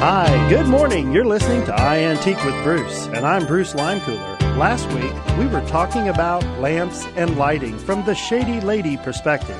Hi, good morning. You're listening to iAntique with Bruce, and I'm Bruce Limecooler. Last week, we were talking about lamps and lighting from the Shady Lady perspective.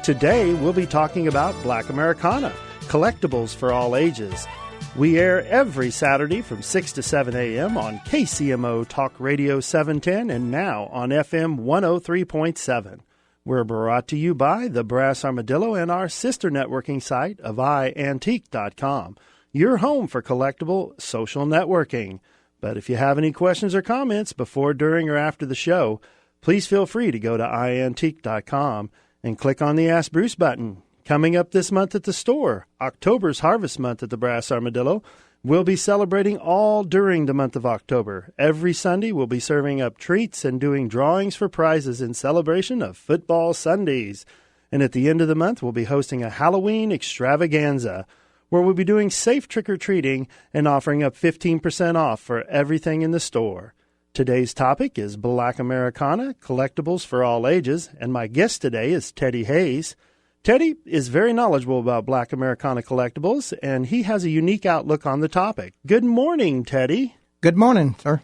Today, we'll be talking about Black Americana, collectibles for all ages. We air every Saturday from 6 to 7 a.m. on KCMO Talk Radio 710 and now on FM 103.7. We're brought to you by the Brass Armadillo and our sister networking site of iAntique.com. Your home for collectible social networking. But if you have any questions or comments before, during, or after the show, please feel free to go to iAntique.com and click on the Ask Bruce button. Coming up this month at the store, October's Harvest Month at the Brass Armadillo. We'll be celebrating all during the month of October. Every Sunday, we'll be serving up treats and doing drawings for prizes in celebration of Football Sundays. And at the end of the month, we'll be hosting a Halloween extravaganza, where we'll be doing safe trick-or-treating and offering up 15% off for everything in the store. Today's topic is Black Americana, collectibles for all ages, and my guest today is Teddy Hayes. Teddy is very knowledgeable about Black Americana collectibles, and he has a unique outlook on the topic. Good morning, Teddy. Good morning, sir.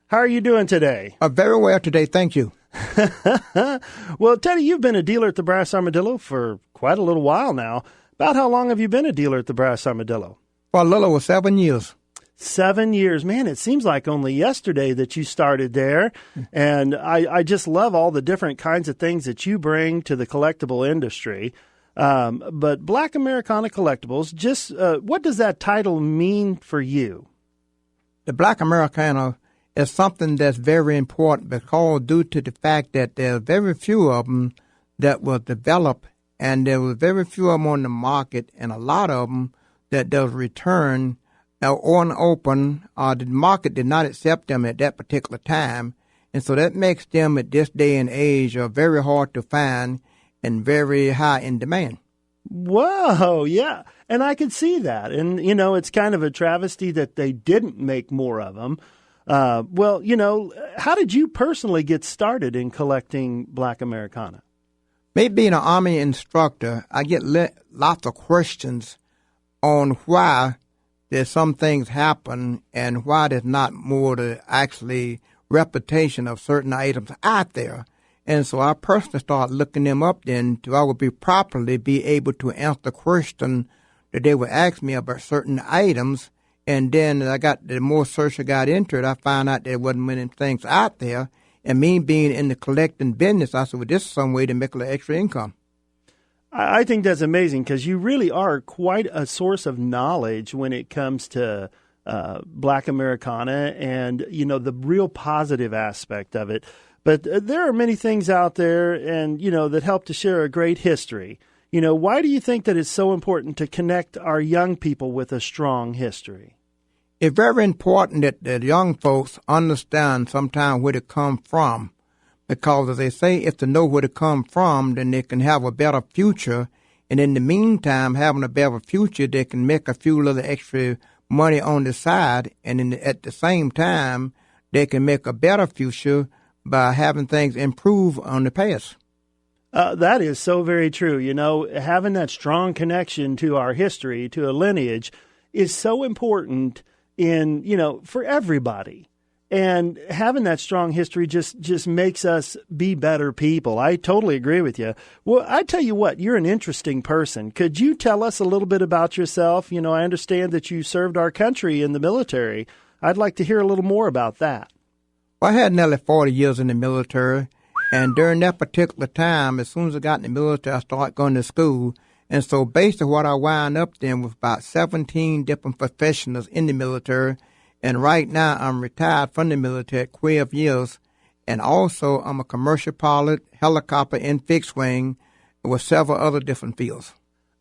How are you doing today? Very well today, thank you. Well, Teddy, you've been a dealer at the Brass Armadillo for quite a little while now. About how long have you been a dealer at the Brass Armadillo? For a little over 7 years. 7 years. Man, it seems like only yesterday that you started there. And I just love all the different kinds of things that you bring to the collectible industry. But Black Americana Collectibles, just what does that title mean for you? The Black Americana is something that's very important because due to the fact that there are very few of them that were developed, and there were very few of them on the market, and a lot of them that does return or unopened. The market did not accept them at that particular time, and so that makes them at this day and age are very hard to find and very high in demand. Whoa, yeah, and I could see that, and you know, it's kind of a travesty that they didn't make more of them. Well, you know, how did you personally get started in collecting Black Americana? Me being an Army instructor, I get lots of questions on why there's some things happen and why there's not more to actually reputation of certain items out there. And so I personally started looking them up then to I would be properly be able to answer the question that they would ask me about certain items. And then the more search I got into it, I found out there wasn't many things out there. And me being in the collecting business, I said, well, this is some way to make a little extra income. I think that's amazing because you really are quite a source of knowledge when it comes to Black Americana and, you know, the real positive aspect of it. But there are many things out there and, you know, that help to share a great history. You know, why do you think that it's so important to connect our young people with a strong history? It's very important that the young folks understand sometimes where to come from, because as they say, if they know where to come from, then they can have a better future. And in the meantime, having a better future, they can make a few little extra money on the side. And at the same time, they can make a better future by having things improve on the past. That is so very true. You know, having that strong connection to our history, to a lineage, is so important in, you know, for everybody. And having that strong history just makes us be better people. I totally agree with you. Well, I tell you what, you're an interesting person. Could you tell us a little bit about yourself? You know, I understand that you served our country in the military. I'd like to hear a little more about that. Well, I had nearly 40 years in the military. And during that particular time, as soon as I got in the military, I started going to school. And so basically what I wound up then was about 17 different professionals in the military. And right now I'm retired from the military at 12 years. And also I'm a commercial pilot, helicopter, and fixed wing with several other different fields.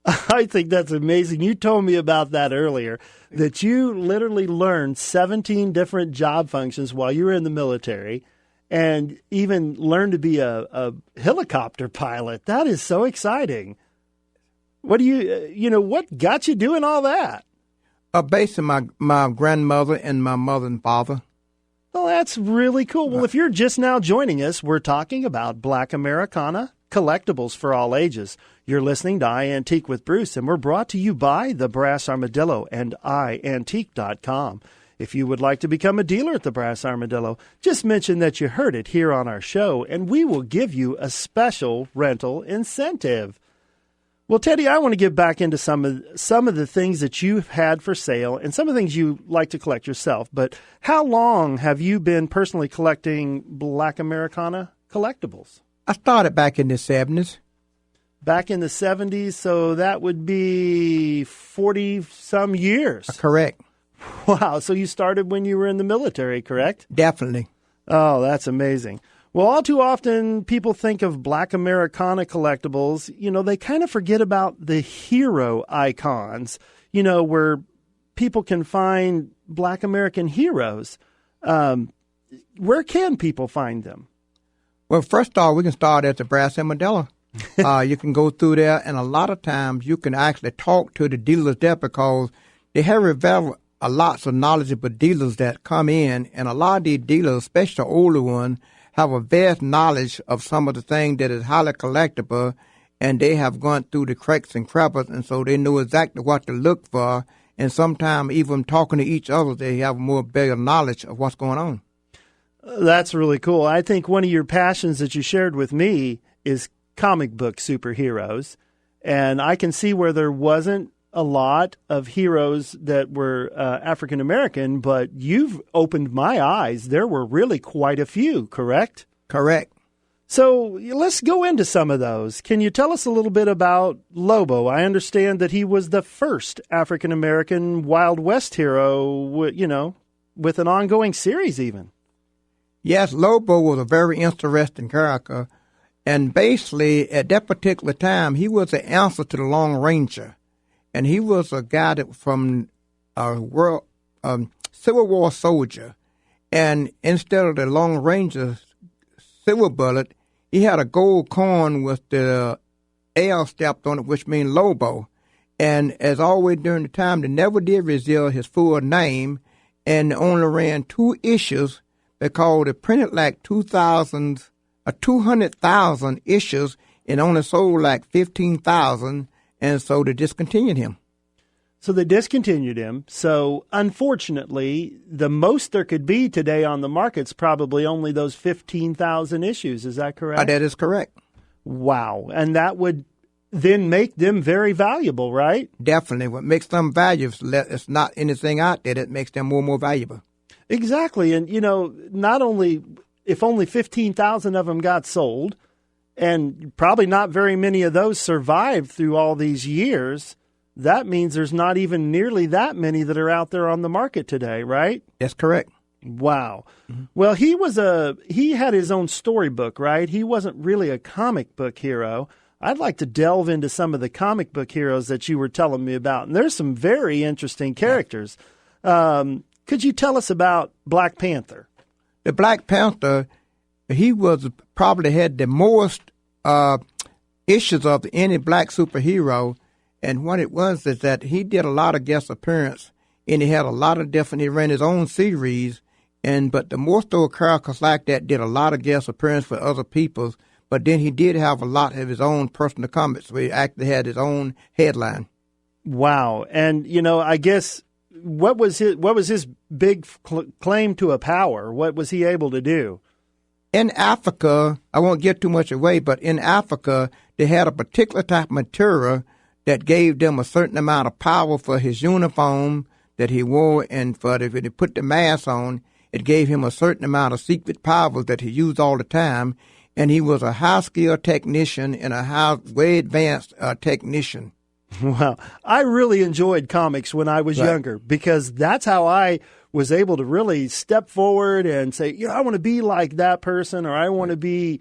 I think that's amazing. You told me about that earlier, that you literally learned 17 different job functions while you were in the military and even learned to be a helicopter pilot. That is so exciting. What do what got you doing all that? Basically my grandmother and my mother and father. Well, that's really cool. Well, if you're just now joining us, we're talking about Black Americana collectibles for all ages. You're listening to iAntique with Bruce, and we're brought to you by the Brass Armadillo and iAntique.com. If you would like to become a dealer at the Brass Armadillo, just mention that you heard it here on our show, and we will give you a special rental incentive. Well, Teddy, I want to get back into some of the things that you've had for sale and some of the things you like to collect yourself. But how long have you been personally collecting Black Americana collectibles? I started back in the 70s. Back in the 70s, so that would be 40-some years. Correct. Wow, so you started when you were in the military, correct? Definitely. Oh, that's amazing. Well, all too often people think of Black Americana collectibles, they kind of forget about the hero icons, where people can find Black American heroes. Where can people find them? Well, first off, we can start at the Brass Armadillo. You can go through there, and a lot of times you can actually talk to the dealers there because they have revealed lots of knowledgeable dealers that come in, and a lot of these dealers, especially the older ones, have a vast knowledge of some of the things that is highly collectible, and they have gone through the cracks and crevices, and so they know exactly what to look for. And sometimes even talking to each other, they have more better knowledge of what's going on. That's really cool. I think one of your passions that you shared with me is comic book superheroes, and I can see where there wasn't a lot of heroes that were African American, but you've opened my eyes. There were really quite a few, correct? Correct. So let's go into some of those. Can you tell us a little bit about Lobo? I understand that he was the first African American Wild West hero, with an ongoing series even. Yes, Lobo was a very interesting character, and basically at that particular time, he was the answer to the Lone Ranger. And he was a guy that from a Civil War soldier. And instead of the Lone Ranger's silver bullet, he had a gold coin with the L stepped on it, which means Lobo. And as always during the time, they never did reveal his full name, and only ran 2 issues because they printed like 200,000 issues and only sold like 15,000. And so they discontinued him. So they discontinued him. So unfortunately, the most there could be today on the market's probably only those 15,000 issues. Is that correct? That is correct. Wow. And that would then make them very valuable, right? Definitely. What makes them valuable, it's not anything out there that makes them more valuable. Exactly. And, not only, if only 15,000 of them got sold, and probably not very many of those survived through all these years, that means there's not even nearly that many that are out there on the market today, right? That's correct. Wow. Mm-hmm. Well, he had his own storybook, right? He wasn't really a comic book hero. I'd like to delve into some of the comic book heroes that you were telling me about. And there's some very interesting characters. Could you tell us about Black Panther? The Black Panther, he was probably had the most issues of any black superhero. And what it was is that he did a lot of guest appearance, and he had a lot of different, he ran his own series. But the most of characters like that did a lot of guest appearance for other people. But then he did have a lot of his own personal comics where he actually had his own headline. Wow. And, I guess what was his big claim to a power? What was he able to do? In Africa, I won't give too much away, but in Africa, they had a particular type of material that gave them a certain amount of power for his uniform that he wore, and for if he put the mask on, it gave him a certain amount of secret powers that he used all the time. And he was a high-skilled technician and a way advanced technician. Wow. I really enjoyed comics when I was younger because that's how I was able to really step forward and say, I want to be like that person, or I want to be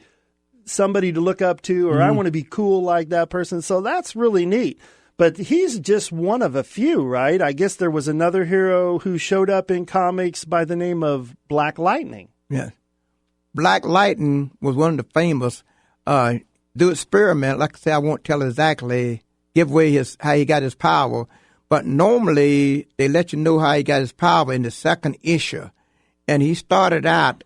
somebody to look up to, or I want to be cool like that person. So that's really neat. But he's just one of a few, right? I guess there was another hero who showed up in comics by the name of Black Lightning. Yes. Black Lightning was one of the famous do experiment. Like I say, I won't tell exactly, give away how he got his power. But normally they let you know how he got his power in the second issue. And he started out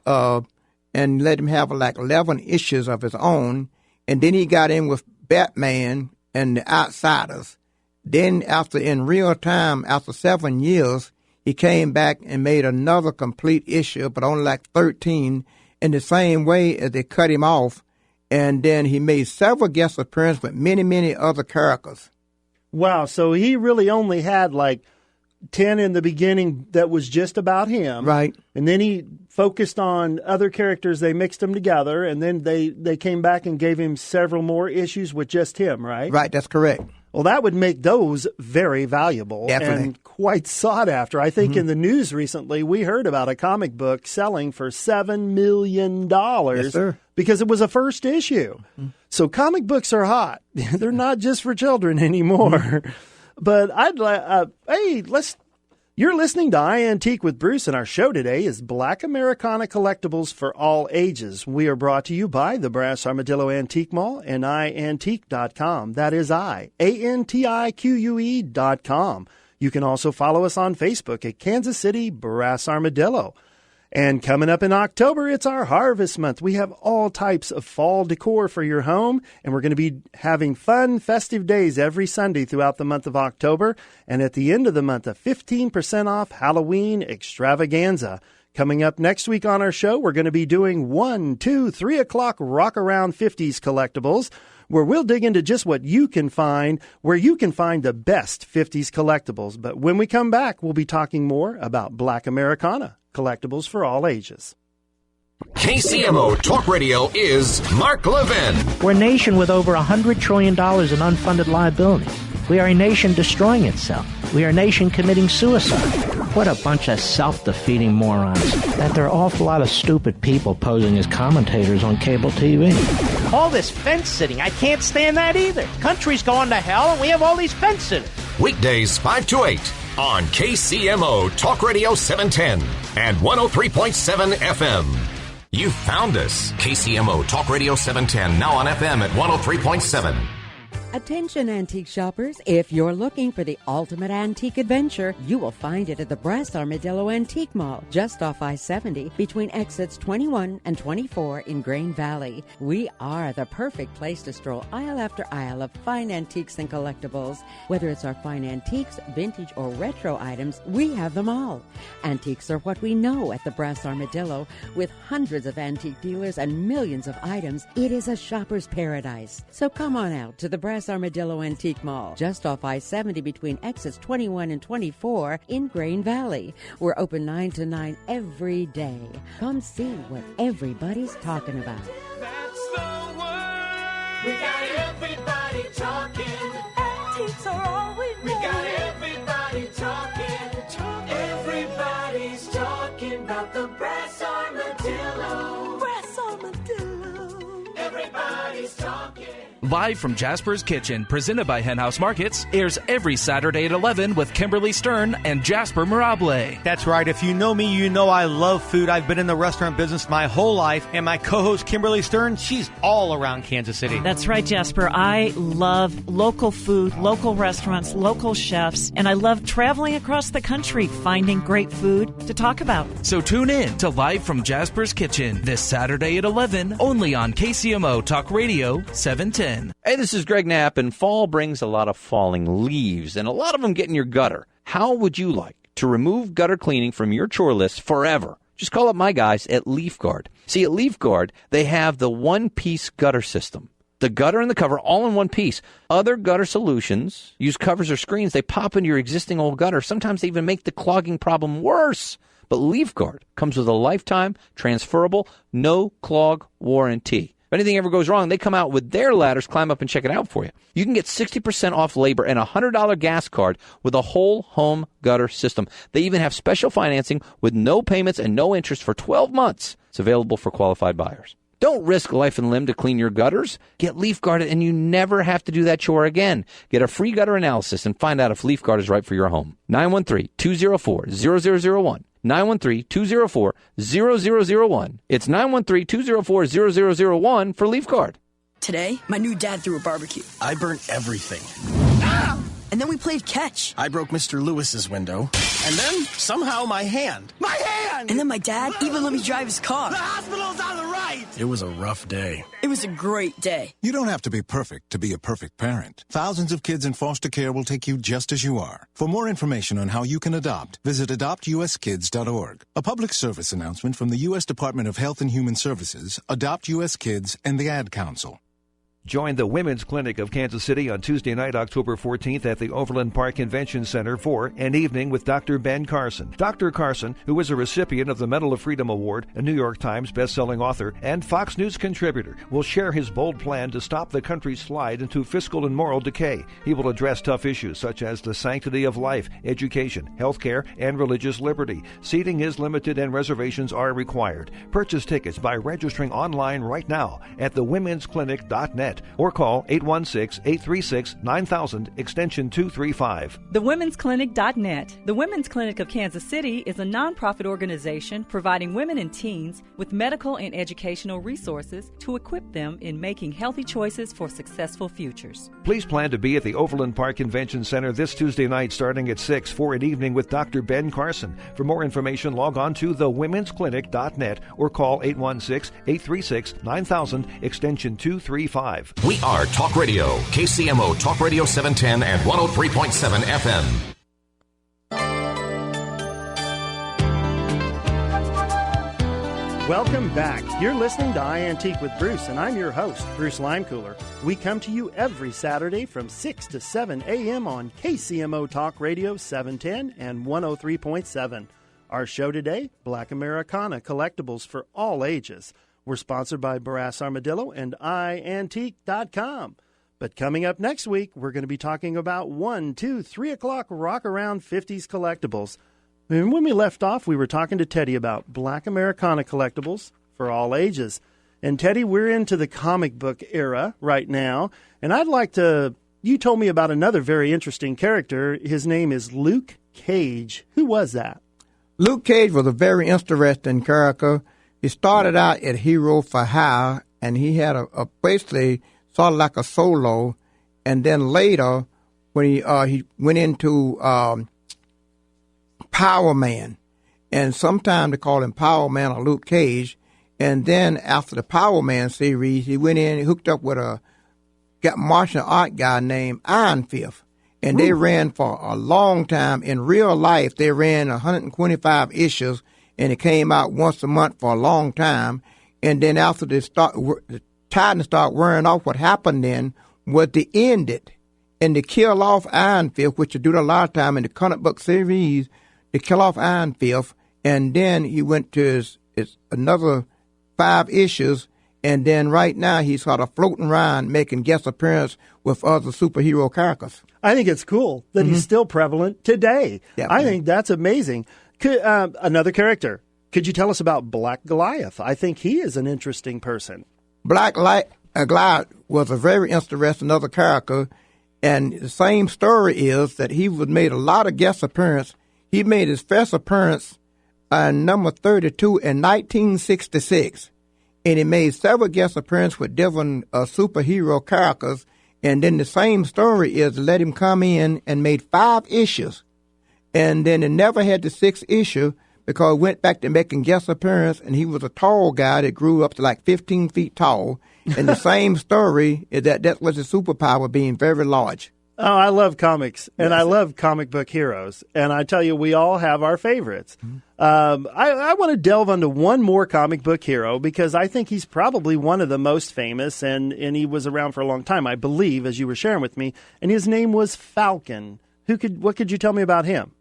and let him have like 11 issues of his own. And then he got in with Batman and the outsiders. Then in real time, after 7 years, he came back and made another complete issue, but only like 13, in the same way as they cut him off. And then he made several guest appearances with many, many other characters. Wow, so he really only had like 10 in the beginning that was just about him. Right. And then he focused on other characters. They mixed them together, and then they came back and gave him several more issues with just him, right? Right, that's correct. Well, that would make those very valuable. Definitely. And quite sought after. I think in the news recently, we heard about a comic book selling for $7 million. Yes, sir. Because it was a first issue. So comic books are hot. They're not just for children anymore. But you're listening to iAntique with Bruce, and our show today is Black Americana Collectibles for All Ages. We are brought to you by the Brass Armadillo Antique Mall and iantique.com. That is iantique.com. You can also follow us on Facebook at Kansas City Brass Armadillo. And coming up in October, it's our harvest month. We have all types of fall decor for your home, and we're going to be having fun, festive days every Sunday throughout the month of October. And at the end of the month, a 15% off Halloween extravaganza. Coming up next week on our show, we're going to be doing 1, 2, 3 o'clock Rock Around 50s collectibles, where we'll dig into just what you can find, where you can find the best 50s collectibles. But when we come back, we'll be talking more about Black Americana Collectibles for All Ages. KCMO Talk Radio is Mark Levin. We're a nation with over $100 trillion in unfunded liabilities. We are a nation destroying itself. We are a nation committing suicide. What a bunch of self-defeating morons. That there are an awful lot of stupid people posing as commentators on cable TV. All this fence sitting, I can't stand that either. Country's going to hell and we have all these fence sitters. Weekdays 5 to 8 on KCMO Talk Radio 710 and 103.7 FM. You found us. KCMO Talk Radio 710, now on FM at 103.7. Attention antique shoppers, if you're looking for the ultimate antique adventure, you will find it at the Brass Armadillo Antique Mall, just off I-70, between exits 21 and 24 in Grain Valley. We are the perfect place to stroll aisle after aisle of fine antiques and collectibles. Whether it's our fine antiques, vintage, or retro items, we have them all. Antiques are what we know at the Brass Armadillo. With hundreds of antique dealers and millions of items, it is a shopper's paradise. So come on out to the Brass Armadillo Antique Mall, just off I-70 between exits 21 and 24 in Grain Valley. We're open 9 to 9 every day. Come see what everybody's talking about. That's the word. We got everybody talking. Antiques are all we know. We got everybody talking. Everybody's talking about the Brass Armadillo. Brass Armadillo. Everybody's talking. Live from Jasper's Kitchen, presented by Henhouse Markets, airs every Saturday at 11 with Kimberly Stern and Jasper Mirable. That's right. If you know me, you know I love food. I've been in the restaurant business my whole life, and my co-host Kimberly Stern, she's all around Kansas City. That's right, Jasper. I love local food, local restaurants, local chefs, and I love traveling across the country, finding great food to talk about. So tune in to Live from Jasper's Kitchen this Saturday at 11, only on KCMO Talk Radio 710. Hey, this is Greg Knapp, and fall brings a lot of falling leaves, and a lot of them get in your gutter. How would you like to remove gutter cleaning from your chore list forever? Just call up my guys at Leaf Guard. See, at Leaf Guard, they have the one-piece gutter system. The gutter and the cover all in one piece. Other gutter solutions use covers or screens. They pop into your existing old gutter. Sometimes they even make the clogging problem worse. But Leaf Guard comes with a lifetime, transferable, no-clog warranty. If anything ever goes wrong, they come out with their ladders, climb up and check it out for you. You can get 60% off labor and a $100 gas card with a whole home gutter system. They even have special financing with no payments and no interest for 12 months. It's available for qualified buyers. Don't risk life and limb to clean your gutters. Get Leaf Guard and you never have to do that chore again. Get a free gutter analysis and find out if Leaf Guard is right for your home. 913-204-0001. 913-204-0001. It's 913-204-0001 for Leaf Guard. Today, my new dad threw a barbecue. I burnt everything. And then we played catch. I broke Mr. Lewis's window. And then, somehow, my hand. My hand! And then my dad even let me drive his car. The hospital's on the right! It was a rough day. It was a great day. You don't have to be perfect to be a perfect parent. Thousands of kids in foster care will take you just as you are. For more information on how you can adopt, visit adoptuskids.org. A public service announcement from the U.S. Department of Health and Human Services, Adopt U.S. Kids, and the Ad Council. Join the Women's Clinic of Kansas City on Tuesday night, October 14th at the Overland Park Convention Center for an evening with Dr. Ben Carson. Dr. Carson, who is a recipient of the Medal of Freedom Award, a New York Times best-selling author, and Fox News contributor, will share his bold plan to stop the country's slide into fiscal and moral decay. He will address tough issues such as the sanctity of life, education, health care, and religious liberty. Seating is limited and reservations are required. Purchase tickets by registering online right now at thewomensclinic.net. Or call 816-836-9000, extension 235. TheWomen'sClinic.net. The Women's Clinic of Kansas City is a nonprofit organization providing women and teens with medical and educational resources to equip them in making healthy choices for successful futures. Please plan to be at the Overland Park Convention Center this Tuesday night starting at 6 for an evening with Dr. Ben Carson. For more information, log on to TheWomen'sClinic.net or call 816-836-9000, extension 235. We are Talk Radio, KCMO Talk Radio 710 and 103.7 FM. Welcome back. You're listening to iAntique with Bruce, and I'm your host, Bruce Limecooler. We come to you every Saturday from 6 to 7 a.m. on KCMO Talk Radio 710 and 103.7. Our show today, Black Americana Collectibles for all ages. We're sponsored by Brass Armadillo and iAntique.com. But coming up next week, we're going to be talking about 1, 2, 3 o'clock Rock Around 50s collectibles. And when we left off, we were talking to Teddy about Black Americana collectibles for all ages. And Teddy, we're into the comic book era right now. And I'd like to, you told me about another very interesting character. His name is Luke Cage. Who was that? Luke Cage was a very interesting character. He started out at Hero for Hire, and he had a basically sort of like a solo. And then later, when he went into Power Man, and sometimes they call him Power Man or Luke Cage. And then after the Power Man series, he went in and hooked up with a martial art guy named Iron Fist. And they ran for a long time. In real life, they ran 125 issues. And it came out once a month for a long time. And then after the Titans started wearing off, what happened then was they ended. And they kill off Iron Fist, which they do a lot of time in the comic book series. They kill off Iron Fist. And then he went to his another 5 issues. And then right now he's sort of floating around making guest appearance with other superhero characters. I think it's cool that he's still prevalent today. Yeah, I think that's amazing. Another character. Could you tell us about Black Goliath? I think he is an interesting person. Black Goliath was a very interesting other character, and the same story is that he made a lot of guest appearances. He made his first appearance number 32 in 1966, and he made several guest appearances with different superhero characters, and then the same story is let him come in and made 5 issues. And then it never had the 6th issue because it went back to making guest appearance, and he was a tall guy that grew up to like 15 feet tall. And the same story is that was his superpower, being very large. Oh, I love comics, and I love comic book heroes. And I tell you, we all have our favorites. I want to delve into one more comic book hero because I think he's probably one of the most famous, and he was around for a long time, I believe, as you were sharing with me. And his name was Falcon. What could you tell me about him?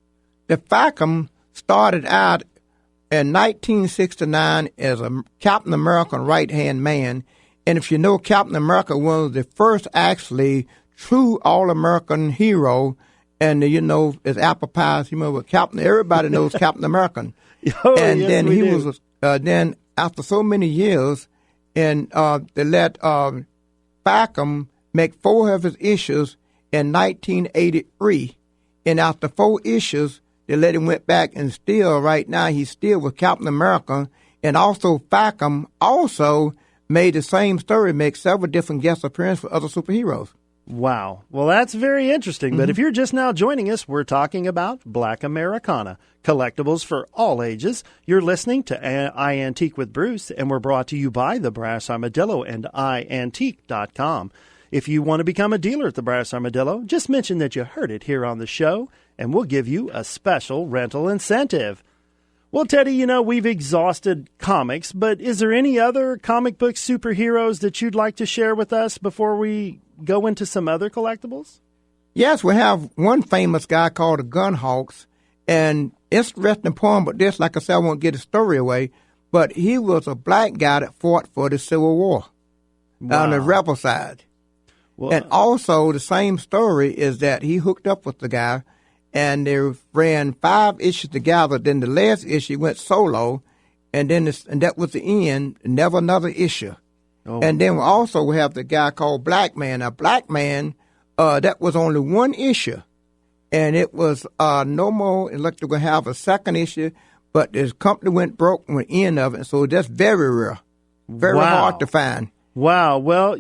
The Falcon started out in 1969 as a Captain America right-hand man. And if you know, Captain America was the first actually true all-American hero. And, it's apple pie. Everybody knows Captain America. Oh, and yes, then we he do. was, then after so many years, and they let Falcon make 4 of his issues in 1983. And after 4 issues, they let him went back, and still right now he's still with Captain America. And also Falcon also made the same story, make several different guest appearances for other superheroes. Wow. Well, that's very interesting. But if you're just now joining us, we're talking about Black Americana, collectibles for all ages. You're listening to iAntique with Bruce, and we're brought to you by the Brass Armadillo and iAntique.com. If you want to become a dealer at the Brass Armadillo, just mention that you heard it here on the show, and we'll give you a special rental incentive. Well, Teddy, we've exhausted comics, but is there any other comic book superheroes that you'd like to share with us before we go into some other collectibles? Yes, we have one famous guy called the Gunhawks, and interesting poem, but this, like I said, I won't get the story away, but he was a black guy that fought for the Civil War on the rebel side. Well, and also the same story is that he hooked up with the guy, and they ran 5 issues together. Then the last issue went solo, and that was the end. Never another issue. Oh. And then we have the guy called Black Man. Now, Black Man, that was only 1 issue, and it was no more. It looked like we're going to have a second issue, but the company went broke on the end of it, so that's very rare, very hard to find. Wow. Well,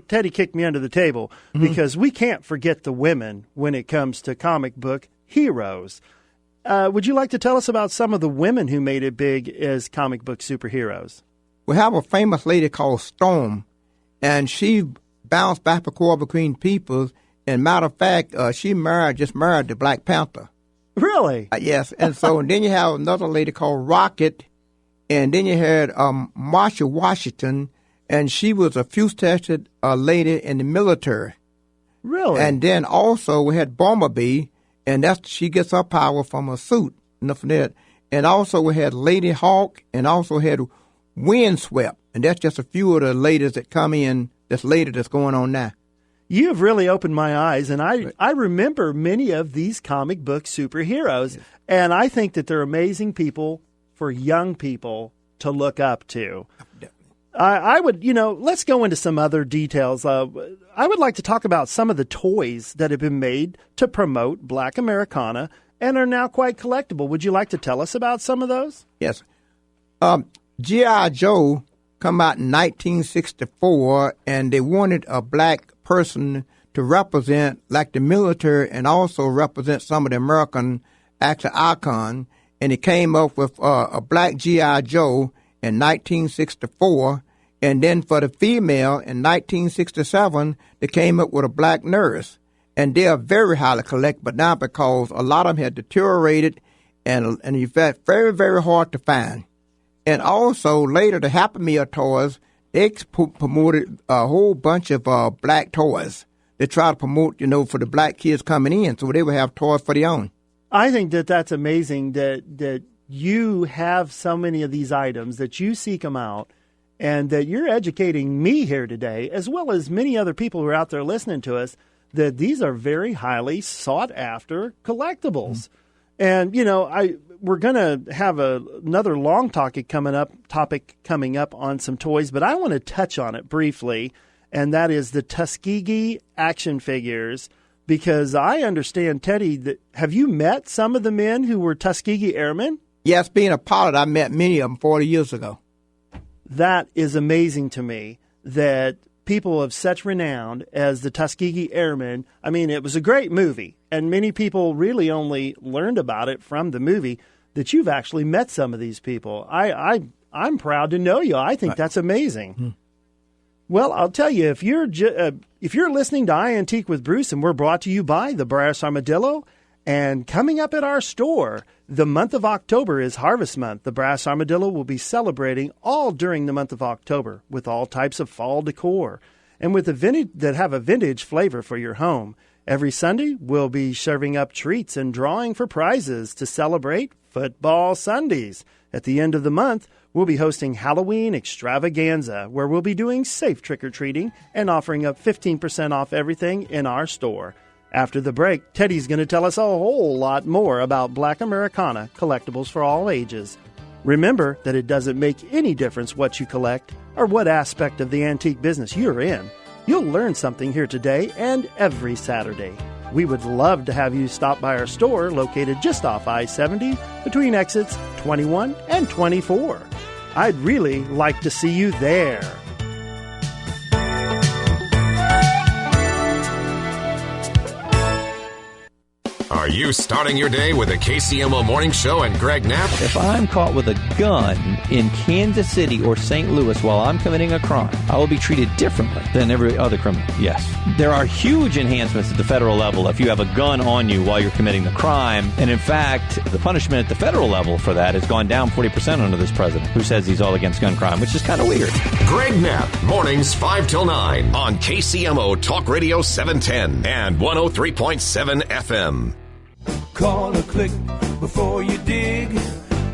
Teddy kicked me under the table because we can't forget the women when it comes to comic book heroes. Would you like to tell us about some of the women who made it big as comic book superheroes? We have a famous lady called Storm, and she bounced back and forth between people. And matter of fact, she just married the Black Panther. Really? Yes. And so and then you have another lady called Rocket, and then you had Marsha Washington, and she was a fuse-tested lady in the military. Really? And then also we had Bumblebee, and she gets her power from a suit. Nothing that. And also we had Lady Hawk, and also had Windswept. And that's just a few of the ladies that come in, this lady that's going on now. You have really opened my eyes, and I remember many of these comic book superheroes, and I think that they're amazing people for young people to look up to. I would, let's go into some other details. I would like to talk about some of the toys that have been made to promote Black Americana and are now quite collectible. Would you like to tell us about some of those? Yes. G.I. Joe come out in 1964, and they wanted a black person to represent like the military and also represent some of the American action icon. And it came up with a black G.I. Joe in 1964, and then for the female in 1967, they came up with a black nurse. And they are very highly collected, but now because a lot of them had deteriorated and in fact very, very hard to find. And also later the Happy Meal toys, they promoted a whole bunch of black toys. They try to promote, for the black kids coming in, so they would have toys for their own. I think that's amazing that you have so many of these items, that you seek them out, and that you're educating me here today, as well as many other people who are out there listening to us, that these are very highly sought-after collectibles. And, we're going to have another long topic coming up on some toys, but I want to touch on it briefly, and that is the Tuskegee action figures, because I understand, Teddy, that have you met some of the men who were Tuskegee Airmen? Yes, being a pilot, I met many of them 40 years ago. That is amazing to me, that people of such renown as the Tuskegee Airmen, I mean, it was a great movie, and many people really only learned about it from the movie, that you've actually met some of these people. I'm proud to know you. I think that's amazing. Well, I'll tell you, if you're listening to iAntique with Bruce, and we're brought to you by the Brass Armadillo, and coming up at our store, the month of October is Harvest Month. The Brass Armadillo will be celebrating all during the month of October with all types of fall decor and with a vintage flavor for your home. Every Sunday, we'll be serving up treats and drawing for prizes to celebrate Football Sundays. At the end of the month, we'll be hosting Halloween Extravaganza, where we'll be doing safe trick-or-treating and offering up 15% off everything in our store. After the break, Teddy's going to tell us a whole lot more about Black Americana collectibles for all ages. Remember that it doesn't make any difference what you collect or what aspect of the antique business you're in. You'll learn something here today and every Saturday. We would love to have you stop by our store located just off I-70 between exits 21 and 24. I'd really like to see you there. Are you starting your day with a KCMO Morning Show and Greg Knapp? If I'm caught with a gun in Kansas City or St. Louis while I'm committing a crime, I will be treated differently than every other criminal. Yes. There are huge enhancements at the federal level if you have a gun on you while you're committing the crime. And in fact, the punishment at the federal level for that has gone down 40% under this president, who says he's all against gun crime, which is kind of weird. Greg Knapp, mornings 5 till 9 on KCMO Talk Radio 710 and 103.7 FM. Call or click before you dig.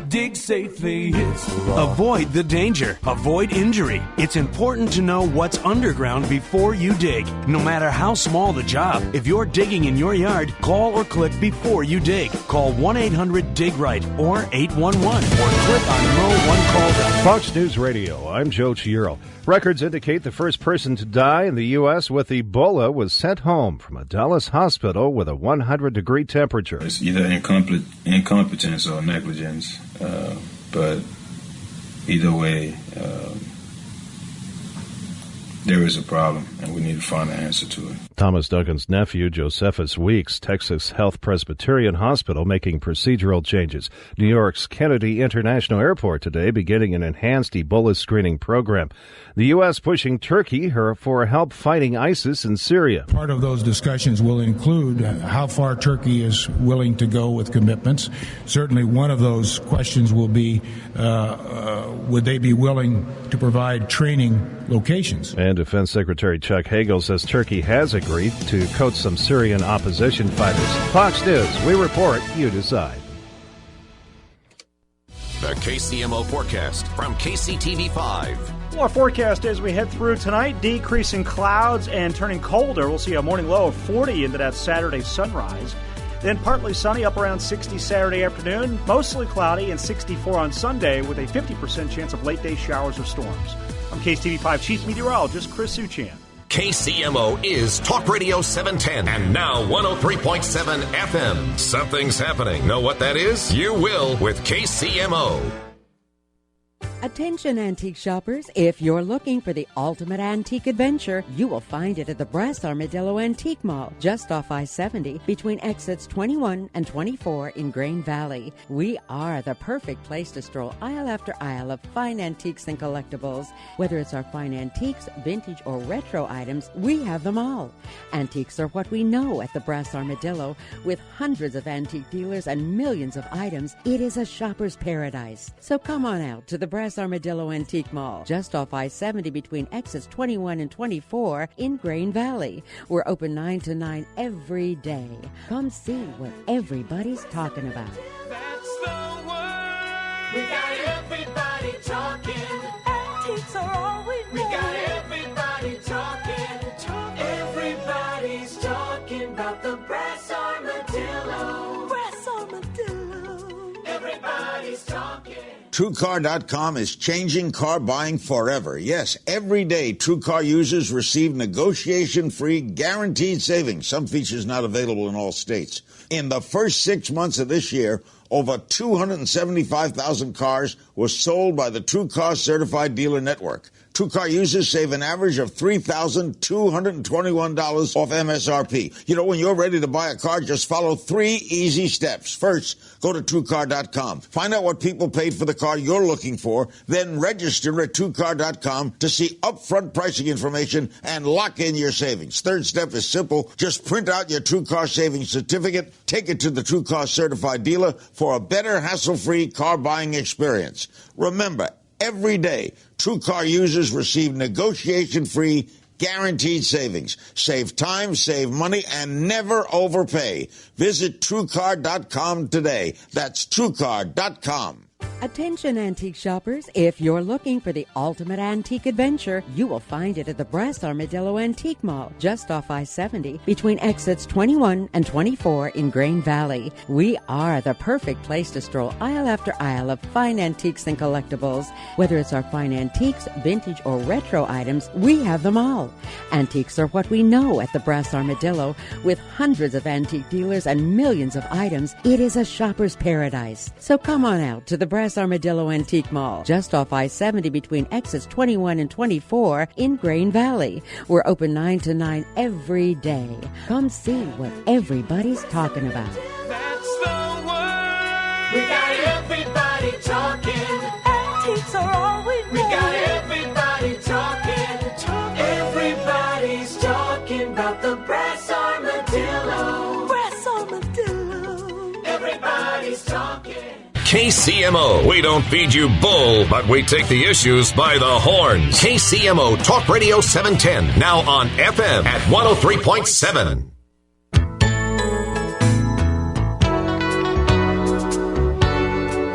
Dig safely. Avoid the danger. Avoid injury. It's important to know what's underground before you dig. No matter how small the job, if you're digging in your yard, call or click before you dig. Call 1-800-DIG-RIGHT or 811 or click on Know One Call. Fox News Radio, I'm Joe Chiaro. Records indicate the first person to die in the U.S. with Ebola was sent home from a Dallas hospital with a 100-degree temperature. It's either incompetence or negligence, but either way, there is a problem, and we need to find an answer to it. Thomas Duggan's nephew, Josephus Weeks, Texas Health Presbyterian Hospital, making procedural changes. New York's Kennedy International Airport today beginning an enhanced Ebola screening program. The U.S. pushing Turkey for help fighting ISIS in Syria. Part of those discussions will include how far Turkey is willing to go with commitments. Certainly one of those questions will be, would they be willing to provide training locations? And Defense Secretary Chuck Hagel says Turkey has agreed to coach some Syrian opposition fighters. Fox News, we report, you decide. The KCMO forecast from KCTV5. Our forecast as we head through tonight, decreasing clouds and turning colder. We'll see a morning low of 40 into that Saturday sunrise. Then partly sunny, up around 60 Saturday afternoon. Mostly cloudy and 64 on Sunday with a 50% chance of late-day showers or storms. I'm KCTV5 Chief Meteorologist Chris Suchan. KCMO is Talk Radio 710 and now 103.7 FM. Something's happening. Know what that is? You will with KCMO. Attention antique shoppers, if you're looking for the ultimate antique adventure, you will find it at the Brass Armadillo Antique Mall, just off I-70 between exits 21 and 24 in Grain Valley. We are the perfect place to stroll aisle after aisle of fine antiques and collectibles. Whether it's our fine antiques, vintage, or retro items, we have them all. Antiques are what we know at the Brass Armadillo. With hundreds of antique dealers and millions of items, it is a shopper's paradise. So come on out to the Brass Armadillo Antique Mall, just off I-70 between exits 21 and 24 in Grain Valley. We're open 9 to 9 every day. Come see what everybody's talking about. That's the word. We got everybody talking. Antiques are all we know. We got everybody talking. Everybody's talking about the Brass Armadillo. Brass Armadillo. Everybody's talking. TrueCar.com is changing car buying forever. Yes, every day TrueCar users receive negotiation-free guaranteed savings. Some features not available in all states. In the first 6 months of this year, over 275,000 cars were sold by the TrueCar Certified Dealer Network. TrueCar users save an average of $3,221 off MSRP. You know, when you're ready to buy a car, just follow 3 easy steps. First, go to TrueCar.com. Find out what people paid for the car you're looking for. Then register at TrueCar.com to see upfront pricing information and lock in your savings. Third step is simple. Just print out your TrueCar savings certificate, take it to the TrueCar Certified Dealer for a better, hassle-free car buying experience. Remember, every day, TrueCar users receive negotiation-free, guaranteed savings. Save time, save money, and never overpay. Visit TrueCar.com today. That's TrueCar.com. Attention antique shoppers, if you're looking for the ultimate antique adventure, you will find it at the Brass Armadillo Antique Mall, just off I-70 between exits 21 and 24 in Grain Valley. We are the perfect place to stroll aisle after aisle of fine antiques and collectibles. Whether it's our fine antiques, vintage, or retro items, we have them all. Antiques are what we know at the Brass Armadillo. With hundreds of antique dealers and millions of items, it is a shopper's paradise. So come on out to the Brass Armadillo Antique Mall, just off I-70 between exits 21 and 24 in Grain Valley. We're open 9 to 9 every day. Come see what everybody's talking about. That's the word. We got everybody talking. Antiques are all we know. We got everybody talking. Everybody's talking about the Brass Armadillo. Brass Armadillo. Everybody's talking. KCMO. We don't feed you bull, but we take the issues by the horns. KCMO Talk Radio 710. Now on FM at 103.7.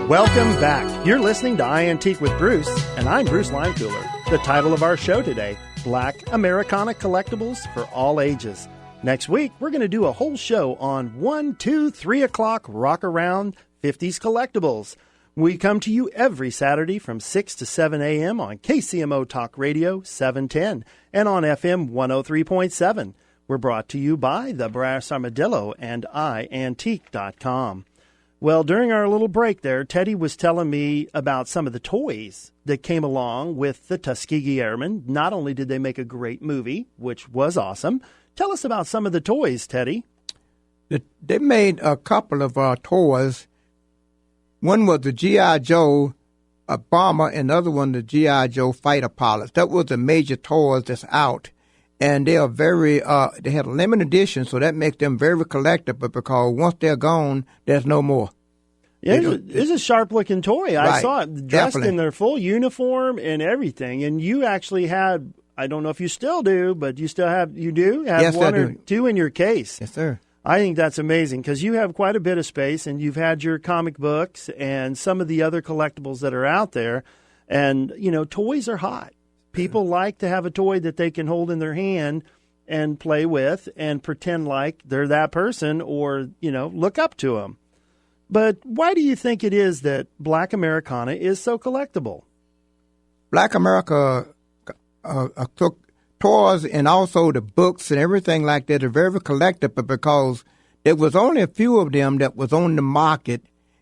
Welcome back. You're listening to iAntique with Bruce, and I'm Bruce Limecooler. The title of our show today, Black Americana Collectibles for All Ages. Next week, we're going to do a whole show on 1, 2, 3 o'clock rock around 50s collectibles. We come to you every Saturday from 6 to 7 a.m. on KCMO Talk Radio 710 and on FM 103.7. We're brought to you by the Brass Armadillo and iAntique.com. Well, during our little break there, Teddy was telling me about some of the toys that came along with the Tuskegee Airmen. Not only did they make a great movie, which was awesome, tell us about some of the toys, Teddy. They made a couple of toys. One was the G.I. Joe bomber, and the other one the G.I. Joe fighter pilots. That was the major toys that's out. And they are very, they had a limited edition, so that makes them very collectible because once they're gone, there's no more. Yeah, it's a sharp-looking toy. I Right, saw it dressed definitely. in their full uniform and everything. And you actually had, I don't know if you still do, but you do have Yes, one I or do. two in your case. Yes, sir. I think that's amazing because you have quite a bit of space and you've had your comic books and some of the other collectibles that are out there. And, you know, toys are hot. People like to have a toy that they can hold in their hand and play with and pretend like they're that person or, you know, look up to them. But why do you think it is that Black Americana is so collectible? Black America took toys and also the books and everything like that are very collectible because there was only a few of them that was on the market,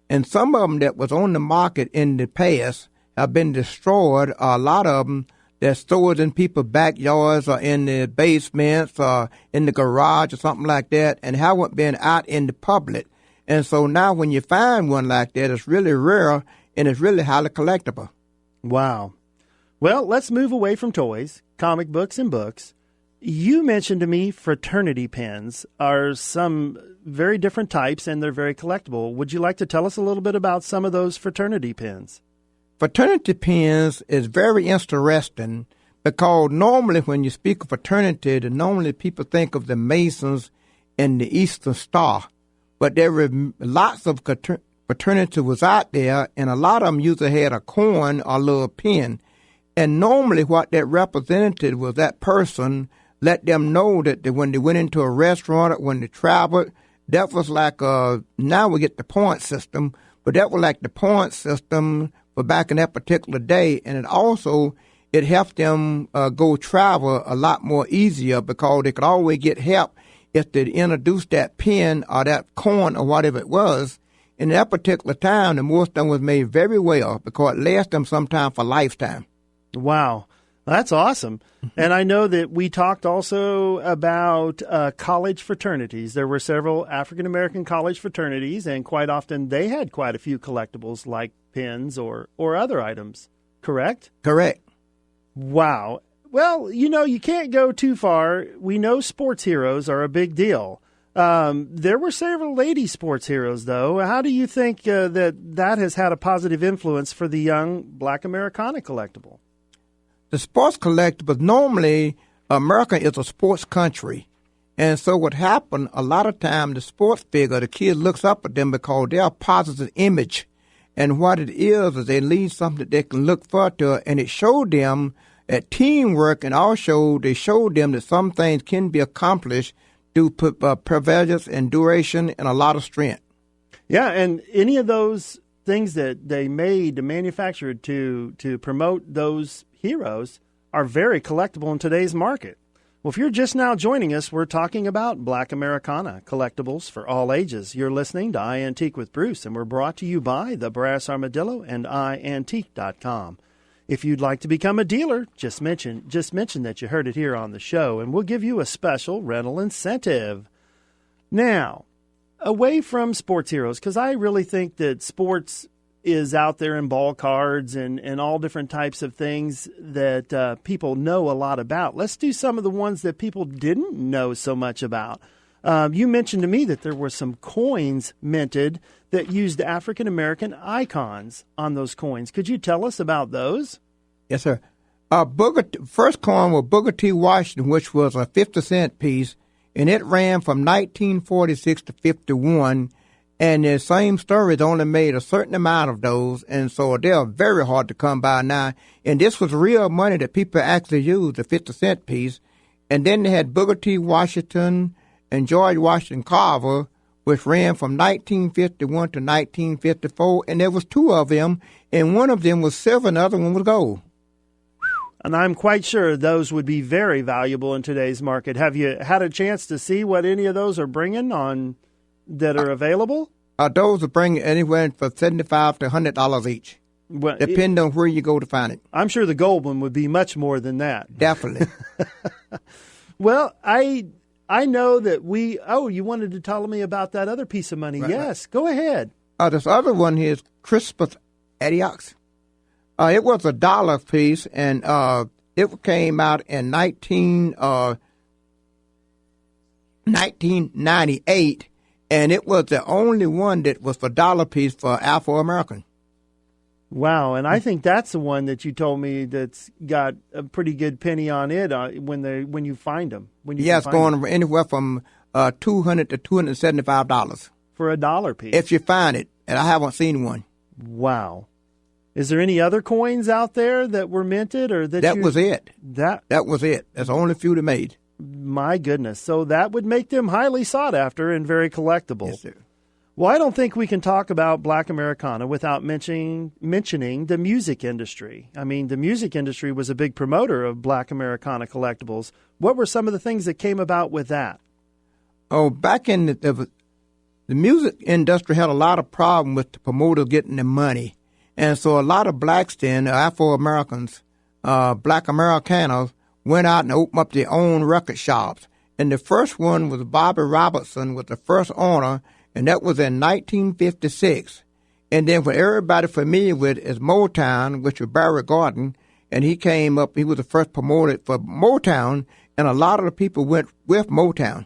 and some of them that was on the market in the past have been destroyed. A lot of them they're stored in people's backyards or in the basements or in the garage or something like that and haven't been out in the public. And so now when you find one like that, it's really rare and it's really highly collectible. Wow. Well, let's move away from toys, comic books, and books. You mentioned to me fraternity pins are some very different types and they're very collectible. Would you like to tell us a little bit about some of those fraternity pins? Fraternity pins is very interesting because normally when you speak of fraternity, normally people think of the Masons and the Eastern Star. But there were lots of fraternity was out there, and a lot of them usually had a coin or a little pin. And normally what that represented was that person let them know that when they went into a restaurant or when they traveled, that was like now we get the point system, but that was like the point system for back in that particular day. And it helped them go travel a lot more easier because they could always get help if they introduced that pin or that coin or whatever it was. In that particular time, the most of them was made very well because it lasted them sometime for a lifetime. Wow. That's awesome. And I know that we talked also about college fraternities. There were several African-American college fraternities, and quite often they had quite a few collectibles like pins or other items, correct? Correct. Wow. Well, you know, you can't go too far. We know sports heroes are a big deal. There were several lady sports heroes, though. How do you think that has had a positive influence for the young Black Americana collectible? The sports collectibles, normally America is a sports country. And so what happened, a lot of time the sports figure, the kid looks up at them because they're a positive image. And what it is they lead something that they can look forward to. And it showed them at teamwork, and also they showed them that some things can be accomplished through perseverance and duration and a lot of strength. Yeah, and any of those things that they manufactured to promote those heroes are very collectible in today's market. Well, if you're just now joining us, we're talking about Black Americana, collectibles for all ages. You're listening to iAntique with Bruce, and we're brought to you by the Brass Armadillo and iAntique.com. If you'd like to become a dealer, just mention that you heard it here on the show, and we'll give you a special rental incentive. Now, away from sports heroes, because I really think that sports is out there in ball cards and all different types of things that people know a lot about. Let's do some of the ones that people didn't know so much about. You mentioned to me that there were some coins minted that used African-American icons on those coins. Could you tell us about those? Yes, sir. First coin was Booker T. Washington, which was a 50-cent piece, and it ran from 1946 to 51. And the same stories only made a certain amount of those, and so they're very hard to come by now. And this was real money that people actually used, the 50-cent piece. And then they had Booker T. Washington and George Washington Carver, which ran from 1951 to 1954, and there was two of them, and one of them was silver and the other one was gold. And I'm quite sure those would be very valuable in today's market. Have you had a chance to see what any of those are bringing on that are available? Those are bringing anywhere from $75 to $100 each, depending on where you go to find it. I'm sure the gold one would be much more than that. Definitely. Well, I know that you wanted to tell me about that other piece of money. Right, yes, go ahead. This other one here is Crispus Attucks. It was a dollar piece, and it came out in 1998. And it was the only one that was a dollar piece for Afro-American. Wow, and I think that's the one that you told me that's got a pretty good penny on it when you find them. It's going anywhere from $200 to $275 for a dollar piece. If you find it, and I haven't seen one. Wow. Is there any other coins out there that were minted or that was it? That was it. That's the only few they made. My goodness. So that would make them highly sought after and very collectible. Yes, sir. Well, I don't think we can talk about Black Americana without mentioning the music industry. I mean, the music industry was a big promoter of Black Americana collectibles. What were some of the things that came about with that? Oh, back in the music industry had a lot of problem with the promoters getting the money. And so a lot of blacks then, Afro-Americans, Black Americanas, went out and opened up their own record shops. And the first one was Bobby Robertson was the first owner, and that was in 1956. And then what everybody familiar with is Motown, which was Barry Gordon, and he came up, he was the first promoter for Motown, and a lot of the people went with Motown.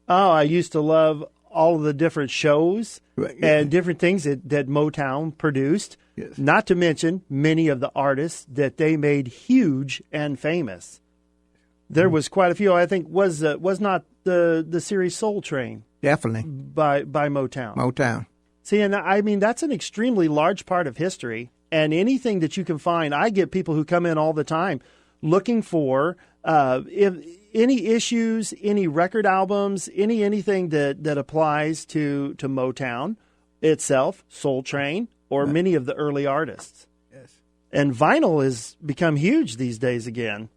Oh, I used to love all of the different shows and different things that Motown produced, not to mention many of the artists that they made huge and famous. There was quite a few. I think was not the series Soul Train. Definitely. By Motown. Motown. See, and I mean, that's an extremely large part of history. And anything that you can find, I get people who come in all the time looking for if any issues, any record albums, anything that applies to Motown itself, Soul Train, or many of the early artists. Yes. And vinyl has become huge these days again.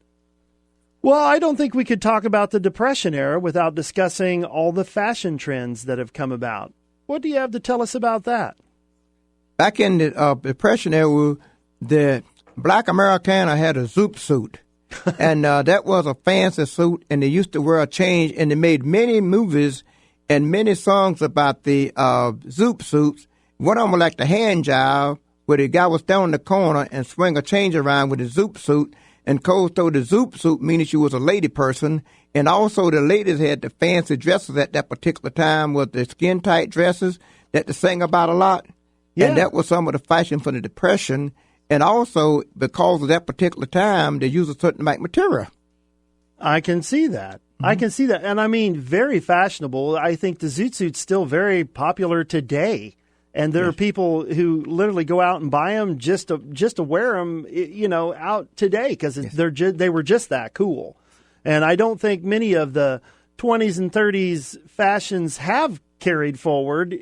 Well, I don't think we could talk about the Depression era without discussing all the fashion trends that have come about. What do you have to tell us about that? Back in the Depression era, the Black Americana had a zoot suit. And that was a fancy suit, and they used to wear a change, and they made many movies and many songs about the zoot suits. One of them was like the hand job, where the guy was down in the corner and swing a change around with a zoot suit. And so the zoot suit meaning she was a lady person. And also the ladies had the fancy dresses at that particular time with the skin-tight dresses that they sang about a lot. Yeah. And that was some of the fashion for the Depression. And also, because of that particular time, they used a certain amount of material. I can see that. I can see that. And I mean, very fashionable. I think the zoot suit's still very popular today. And there are people who literally go out and buy them just to wear them, out today because they were just that cool. And I don't think many of the 20s and 30s fashions have carried forward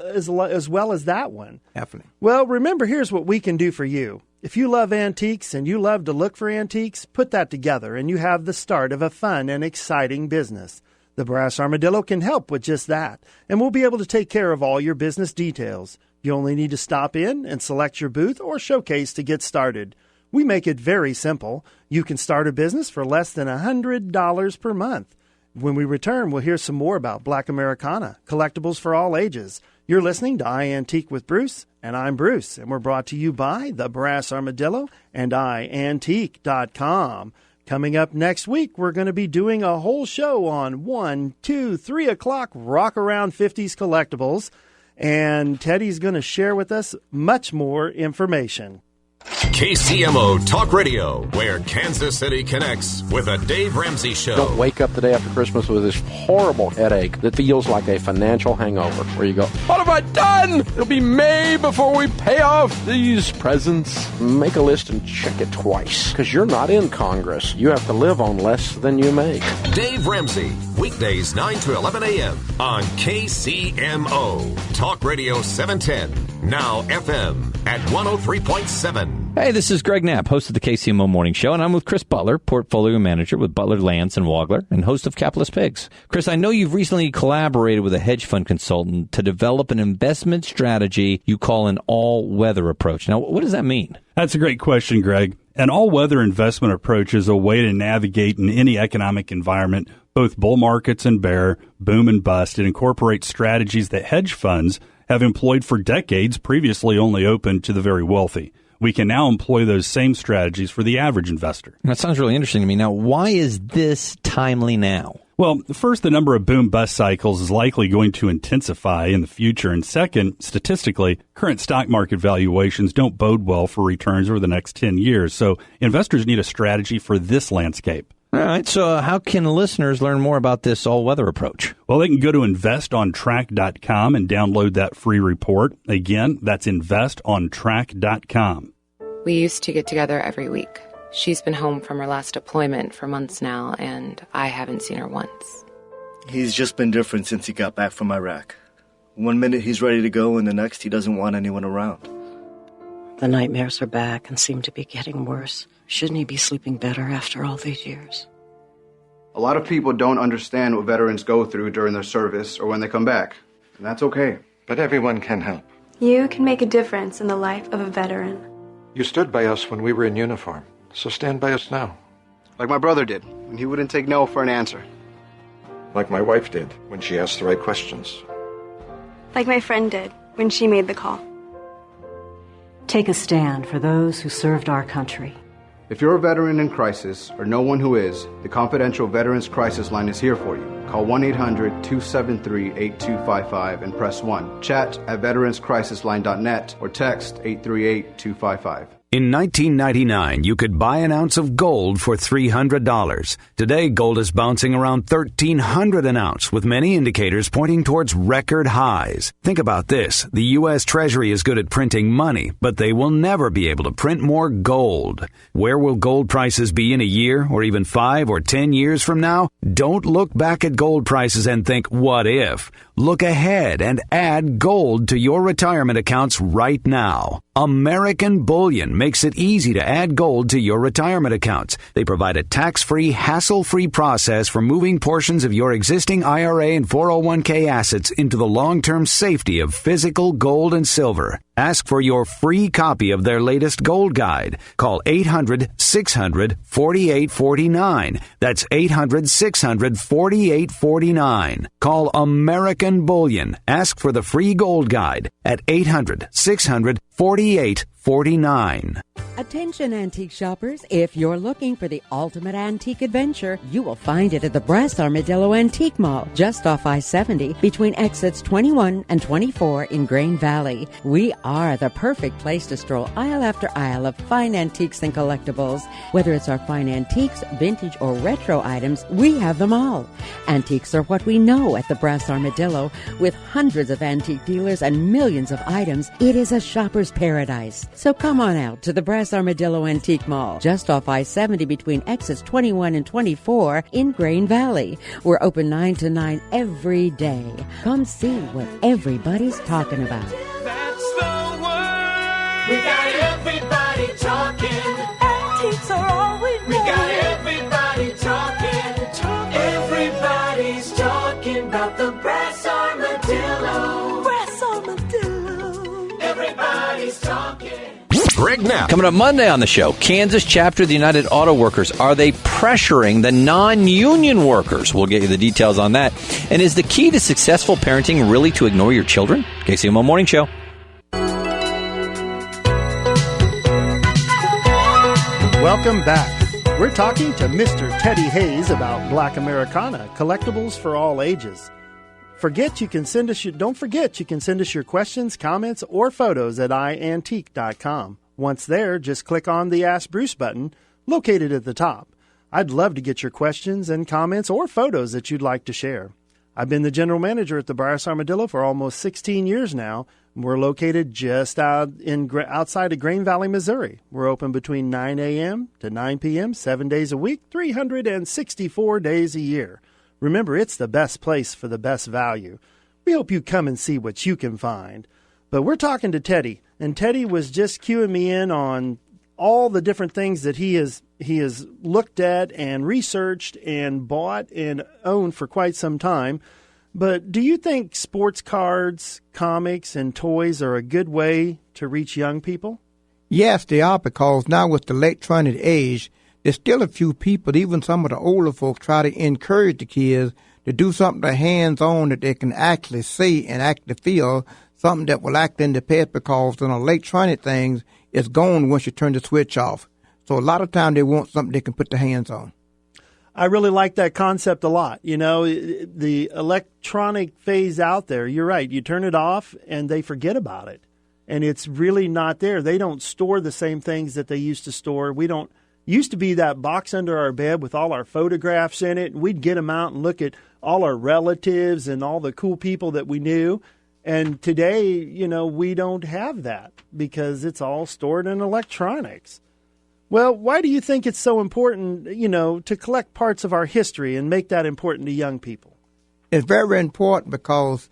as well as that one. Definitely. Well, remember, here's what we can do for you. If you love antiques and you love to look for antiques, put that together and you have the start of a fun and exciting business. The Brass Armadillo can help with just that, and we'll be able to take care of all your business details. You only need to stop in and select your booth or showcase to get started. We make it very simple. You can start a business for less than $100 per month. When we return, we'll hear some more about Black Americana, collectibles for all ages. You're listening to iAntique with Bruce, and I'm Bruce, and we're brought to you by The Brass Armadillo and iAntique.com. Coming up next week, we're going to be doing a whole show on 1, 2, 3 o'clock Rock Around 50s collectibles, and Teddy's going to share with us much more information. KCMO Talk Radio, where Kansas City connects with a Dave Ramsey Show. Don't wake up the day after Christmas with this horrible headache that feels like a financial hangover, where you go, what have I done? It'll be May before we pay off these presents. Make a list and check it twice, because you're not in Congress. You have to live on less than you make. Dave Ramsey, weekdays 9 to 11 a.m. on KCMO Talk Radio 710, now FM at 103.7. Hey, this is Greg Knapp, host of the KCMO Morning Show, and I'm with Chris Butler, portfolio manager with Butler Lance and Wagler, and host of Capitalist Pigs. Chris, I know you've recently collaborated with a hedge fund consultant to develop an investment strategy you call an all-weather approach. Now, what does that mean? That's a great question, Greg. An all-weather investment approach is a way to navigate in any economic environment, both bull markets and bear, boom and bust. It incorporates strategies that hedge funds have employed for decades, previously only open to the very wealthy. We can now employ those same strategies for the average investor. That sounds really interesting to me. Now, why is this timely now? Well, first, the number of boom-bust cycles is likely going to intensify in the future. And second, statistically, current stock market valuations don't bode well for returns over the next 10 years. So investors need a strategy for this landscape. All right, so how can listeners learn more about this all-weather approach? Well, they can go to investontrack.com and download that free report. Again, that's investontrack.com. We used to get together every week. She's been home from her last deployment for months now, and I haven't seen her once. He's just been different since he got back from Iraq. One minute he's ready to go, and the next he doesn't want anyone around. The nightmares are back and seem to be getting worse. Shouldn't he be sleeping better after all these years? A lot of people don't understand what veterans go through during their service or when they come back, and that's okay. But everyone can help. You can make a difference in the life of a veteran. You stood by us when we were in uniform, so stand by us now. Like my brother did, when he wouldn't take no for an answer. Like my wife did, when she asked the right questions. Like my friend did, when she made the call. Take a stand for those who served our country. If you're a veteran in crisis, or know one who is, the confidential Veterans Crisis Line is here for you. Call 1-800-273-8255 and press 1. Chat at veteranscrisisline.net or text 838-255. In 1999, you could buy an ounce of gold for $300. Today, gold is bouncing around $1,300 an ounce, with many indicators pointing towards record highs. Think about this. The U.S. Treasury is good at printing money, but they will never be able to print more gold. Where will gold prices be in a year, or even 5 or 10 years from now? Don't look back at gold prices and think, what if? Look ahead and add gold to your retirement accounts right now. American Bullion makes it easy to add gold to your retirement accounts. They provide a tax-free, hassle-free process for moving portions of your existing IRA and 401k assets into the long-term safety of physical gold and silver. Ask for your free copy of their latest gold guide. Call 800-600-4849. That's 800-600-4849. Call American Bullion. Ask for the free gold guide at 800-600-4849. Attention antique shoppers, if you're looking for the ultimate antique adventure, you will find it at the Brass Armadillo Antique Mall, just off I-70, between exits 21 and 24 in Grain Valley. We are the perfect place to stroll aisle after aisle of fine antiques and collectibles. Whether it's our fine antiques, vintage, or retro items, we have them all. Antiques are what we know at the Brass Armadillo. With hundreds of antique dealers and millions of items, it is a shopper's paradise. So come on out to the Brass Armadillo Antique Mall, just off I-70 between exits 21 and 24 in Grain Valley. We're open 9 to 9 every day. Come see what everybody's talking about. That's the word. We got everybody talking. Greg Knapp. Coming up Monday on the show, Kansas chapter of the United Auto Workers. Are they pressuring the non-union workers? We'll get you the details on that. And is the key to successful parenting really to ignore your children? KCMO Morning Show. Welcome back. We're talking to Mr. Teddy Hayes about Black Americana, collectibles for all ages. Don't forget, you can send us your questions, comments, or photos at iantique.com. Once there, just click on the Ask Bruce button located at the top. I'd love to get your questions and comments or photos that you'd like to share. I've been the general manager at the Brass Armadillo for almost 16 years now. We're located just outside of Grain Valley, Missouri. We're open between 9 a.m. to 9 p.m., 7 days a week, 364 days a year. Remember, it's the best place for the best value. We hope you come and see what you can find. But we're talking to Teddy, and Teddy was just cueing me in on all the different things that he has looked at and researched and bought and owned for quite some time. But do you think sports cards, comics, and toys are a good way to reach young people? Yes, they are, because now with the electronic age, there's still a few people, even some of the older folks, try to encourage the kids to do something hands-on that they can actually see and actually feel, something that will act in the past, because an electronic things is gone once you turn the switch off. So a lot of time they want something they can put their hands on. I really like that concept a lot. You know, the electronic phase out there, you're right. You turn it off and they forget about it. And it's really not there. They don't store the same things that they used to store. Used to be that box under our bed with all our photographs in it. And we'd get them out and look at all our relatives and all the cool people that we knew. And today, you know, we don't have that because it's all stored in electronics. Well, why do you think it's so important, you know, to collect parts of our history and make that important to young people? It's very important because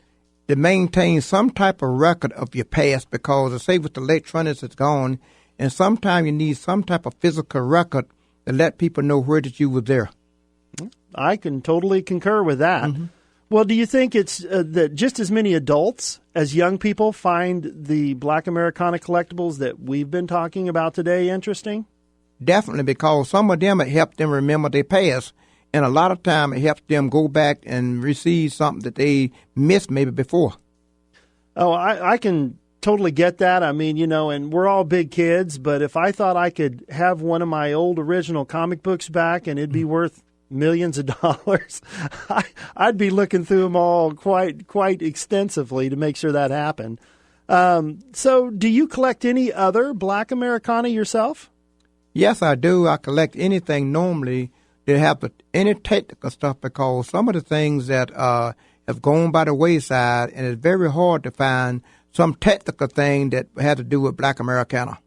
to maintain some type of record of your past, because I say with the electronics it's gone, and sometimes you need some type of physical record to let people know where that you were there. I can totally concur with that. Mm-hmm. Well, do you think it's that just as many adults as young people find the Black Americana collectibles that we've been talking about today interesting? Definitely, because some of them, it helped them remember their past, and a lot of time it helps them go back and receive something that they missed maybe before. Oh, I can totally get that. I mean, you know, and we're all big kids, but if I thought I could have one of my old original comic books back and it'd be worth millions of dollars, I'd be looking through them all quite extensively to make sure that happened. So do you collect any other Black Americana yourself? Yes, I do. I collect anything normally that have any technical stuff, because some of the things that have gone by the wayside, and it's very hard to find some technical thing that had to do with Black Americana.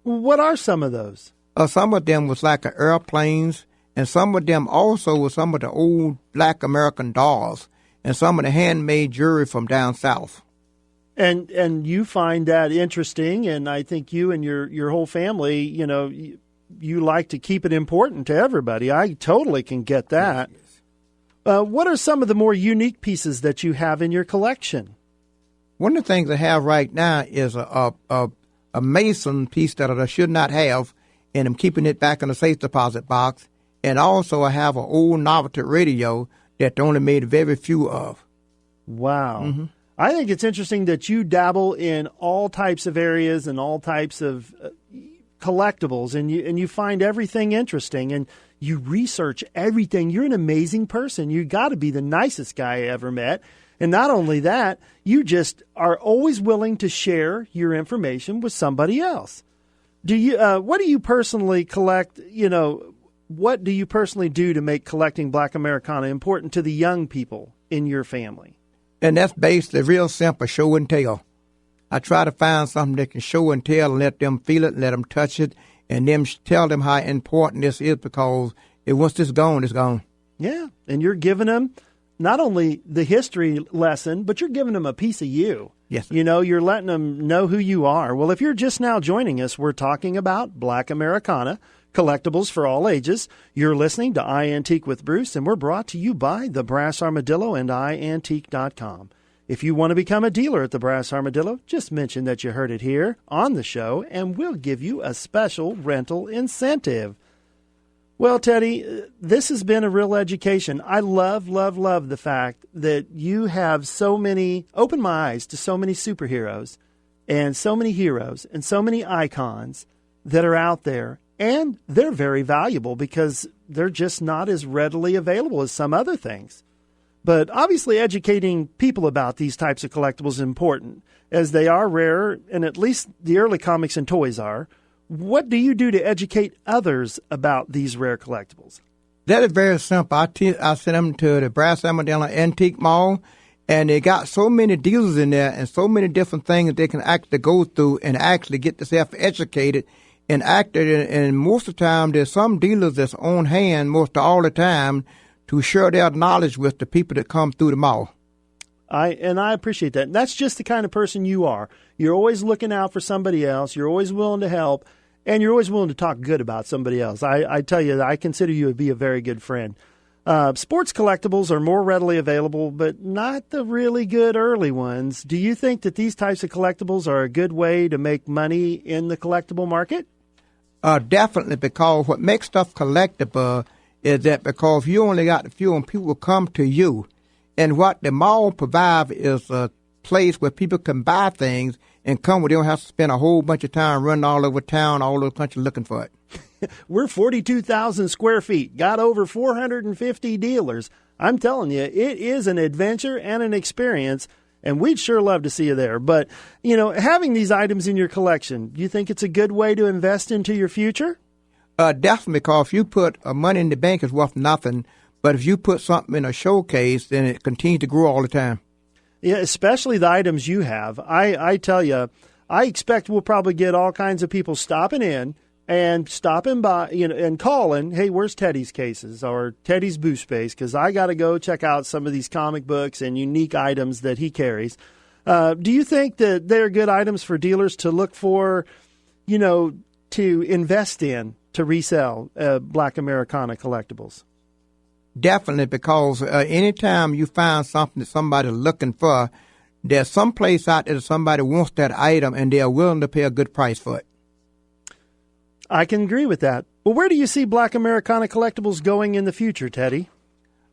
What are some of those? Some of them was like airplanes, and some of them also were some of the old Black American dolls, and some of the handmade jewelry from down south. And you find that interesting, and I think you and your whole family, you know, you like to keep it important to everybody. I totally can get that. Yes. What are some of the more unique pieces that you have in your collection? One of the things I have right now is a Mason piece that I should not have, and I'm keeping it back in the safe deposit box. And also I have an old novelty radio that they only made very few of. Wow. Mm-hmm. I think it's interesting that you dabble in all types of areas and all types of collectibles, and you find everything interesting, and you research everything. You're an amazing person. You got to be the nicest guy I ever met. And not only that, you just are always willing to share your information with somebody else. What do you personally collect? You know, what do you personally do to make collecting Black Americana important to the young people in your family? And that's basically real simple, show and tell. I try to find something that can show and tell and let them feel it, let them touch it, and then tell them how important this is, because once it's gone, it's gone. Yeah, and you're giving them not only the history lesson, but you're giving them a piece of you. Yes. You know, you're letting them know who you are. Well, if you're just now joining us, we're talking about Black Americana, collectibles for all ages. You're listening to iAntique with Bruce, and we're brought to you by the Brass Armadillo and iAntique.com. If you want to become a dealer at the Brass Armadillo, just mention that you heard it here on the show, and we'll give you a special rental incentive. Well, Teddy, this has been a real education. I love the fact that you have opened my eyes to so many superheroes and so many heroes and so many icons that are out there. And they're very valuable because they're just not as readily available as some other things. But obviously educating people about these types of collectibles is important, as they are rare, and at least the early comics and toys are. What do you do to educate others about these rare collectibles? That is very simple. I send them to the Brass Armadillo Antique Mall, and they got so many dealers in there and so many different things that they can actually go through and actually get themselves educated and acted. And most of the time, there's some dealers that's on hand most of all the time to share their knowledge with the people that come through the mall. I appreciate that. And that's just the kind of person you are. You're always looking out for somebody else. You're always willing to help, and you're always willing to talk good about somebody else. I tell you, I consider you to be a very good friend. Sports collectibles are more readily available, but not the really good early ones. Do you think that these types of collectibles are a good way to make money in the collectible market? Definitely, because what makes stuff collectible is that because you only got a few and people come to you. And what the mall provides is a place where people can buy things and come where they don't have to spend a whole bunch of time running all over town, all over the country looking for it. We're 42,000 square feet, got over 450 dealers. I'm telling you, it is an adventure and an experience, and we'd sure love to see you there. But, having these items in your collection, do you think it's a good way to invest into your future? Definitely, because if you put money in the bank, it's worth nothing. But if you put something in a showcase, then it continues to grow all the time. Yeah, especially the items you have. I tell you, I expect we'll probably get all kinds of people stopping in and stopping by, and calling, hey, where's Teddy's cases or Teddy's booth space? Because I got to go check out some of these comic books and unique items that he carries. Do you think that they're good items for dealers to look for, to invest in, to resell Black Americana collectibles? Definitely, because anytime you find something that somebody's looking for, there's some place out there that somebody wants that item and they're willing to pay a good price for it. I can agree with that. Well, where do you see Black Americana collectibles going in the future, Teddy?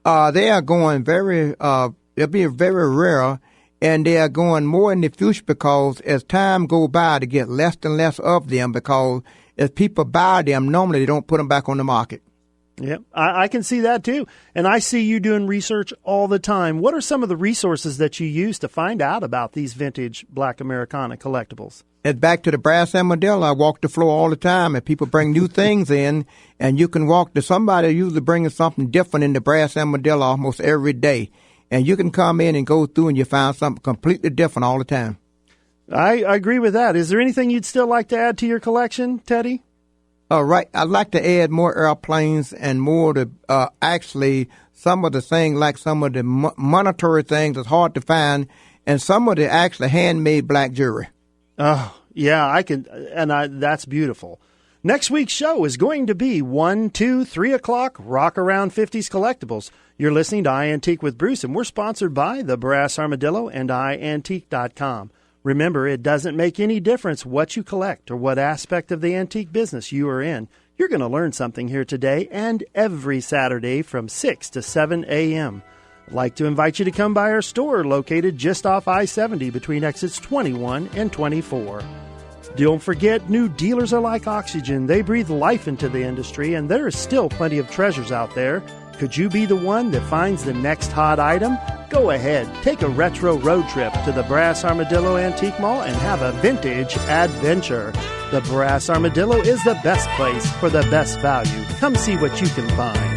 They are going they'll be very rare, and they are going more in the future because as time goes by, they get less and less of them because as people buy them, normally they don't put them back on the market. Yeah, I can see that too. And I see you doing research all the time. What are some of the resources that you use to find out about these vintage Black Americana collectibles? It's back to the Brass Armadillo. I walk the floor all the time, and people bring new things in, and you can walk to somebody usually bringing something different in the Brass Armadillo almost every day. And you can come in and go through, and you find something completely different all the time. I agree with that. Is there anything you'd still like to add to your collection, Teddy? Right. I'd like to add more airplanes and more to actually some of the things like some of the monetary things that's hard to find and some of the actually handmade black jewelry. Oh, yeah, I can. And that's beautiful. Next week's show is going to be 1, 2, 3 o'clock Rock Around 50s Collectibles. You're listening to iAntique with Bruce, and we're sponsored by the Brass Armadillo and iAntique.com. Remember, it doesn't make any difference what you collect or what aspect of the antique business you are in. You're going to learn something here today and every Saturday from 6 to 7 a.m. I'd like to invite you to come by our store located just off I-70 between exits 21 and 24. Don't forget, new dealers are like oxygen. They breathe life into the industry, and there is still plenty of treasures out there. Could you be the one that finds the next hot item? Go ahead, take a retro road trip to the Brass Armadillo Antique Mall and have a vintage adventure. The Brass Armadillo is the best place for the best value. Come see what you can find.